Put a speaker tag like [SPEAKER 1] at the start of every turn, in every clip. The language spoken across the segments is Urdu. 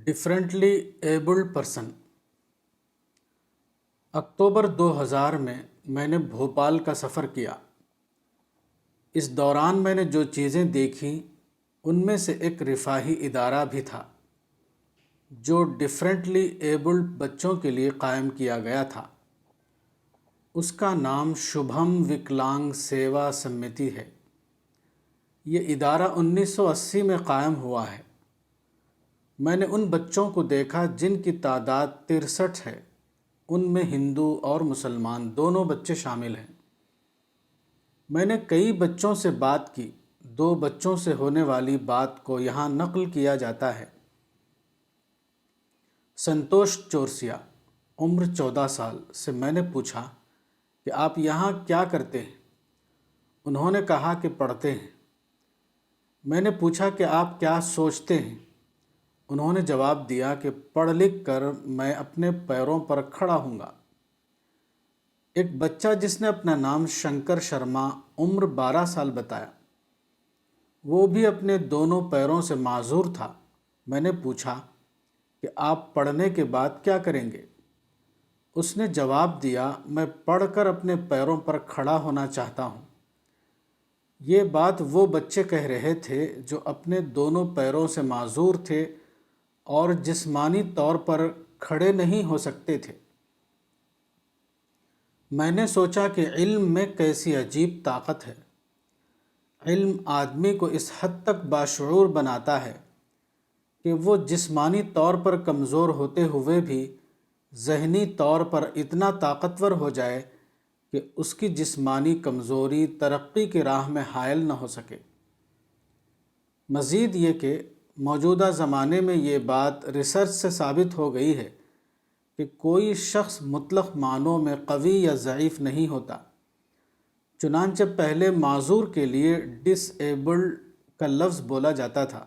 [SPEAKER 1] Differently abled person. اکتوبر 2000 میں نے بھوپال کا سفر کیا۔ اس دوران میں نے جو چیزیں دیکھیں ان میں سے ایک رفاہی ادارہ بھی تھا جو ڈفرینٹلی ایبلڈ بچوں کے لیے قائم کیا گیا تھا۔ اس کا نام شبھم وکلانگ سیوا سمیتی ہے۔ یہ ادارہ 1980 میں قائم ہوا ہے۔ میں نے ان بچوں کو دیکھا جن کی تعداد 63 ہے۔ ان میں ہندو اور مسلمان دونوں بچے شامل ہیں۔ میں نے کئی بچوں سے بات کی۔ 2 بچوں سے ہونے والی بات کو یہاں نقل کیا جاتا ہے۔ سنتوش چورسیا، عمر 14 سال، سے میں نے پوچھا کہ آپ یہاں کیا کرتے ہیں؟ انہوں نے کہا کہ پڑھتے ہیں۔ میں نے پوچھا کہ آپ کیا سوچتے ہیں؟ انہوں نے جواب دیا کہ پڑھ لکھ کر میں اپنے پیروں پر کھڑا ہوں گا۔ ایک بچہ جس نے اپنا نام شنکر شرما، عمر 12 سال بتایا، وہ بھی اپنے دونوں پیروں سے معذور تھا۔ میں نے پوچھا کہ آپ پڑھنے کے بعد کیا کریں گے؟ اس نے جواب دیا، میں پڑھ کر اپنے پیروں پر کھڑا ہونا چاہتا ہوں۔ یہ بات وہ بچے کہہ رہے تھے جو اپنے دونوں پیروں سے معذور تھے اور جسمانی طور پر کھڑے نہیں ہو سکتے تھے۔ میں نے سوچا کہ علم میں کیسی عجیب طاقت ہے۔ علم آدمی کو اس حد تک باشعور بناتا ہے کہ وہ جسمانی طور پر کمزور ہوتے ہوئے بھی ذہنی طور پر اتنا طاقتور ہو جائے کہ اس کی جسمانی کمزوری ترقی کی راہ میں حائل نہ ہو سکے۔ مزید یہ کہ موجودہ زمانے میں یہ بات ریسرچ سے ثابت ہو گئی ہے کہ کوئی شخص مطلق معنوں میں قوی یا ضعیف نہیں ہوتا۔ چنانچہ پہلے معذور کے لیے ڈس ایبلڈ کا لفظ بولا جاتا تھا،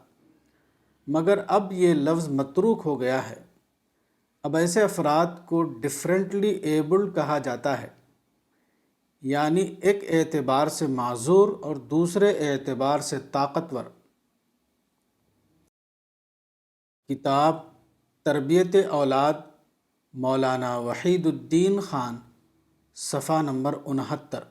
[SPEAKER 1] مگر اب یہ لفظ متروک ہو گیا ہے۔ اب ایسے افراد کو ڈفرینٹلی ایبلڈ کہا جاتا ہے، یعنی ایک اعتبار سے معذور اور دوسرے اعتبار سے طاقتور۔ کتاب تربیت اولاد، مولانا وحید الدین خان، صفحہ نمبر 69۔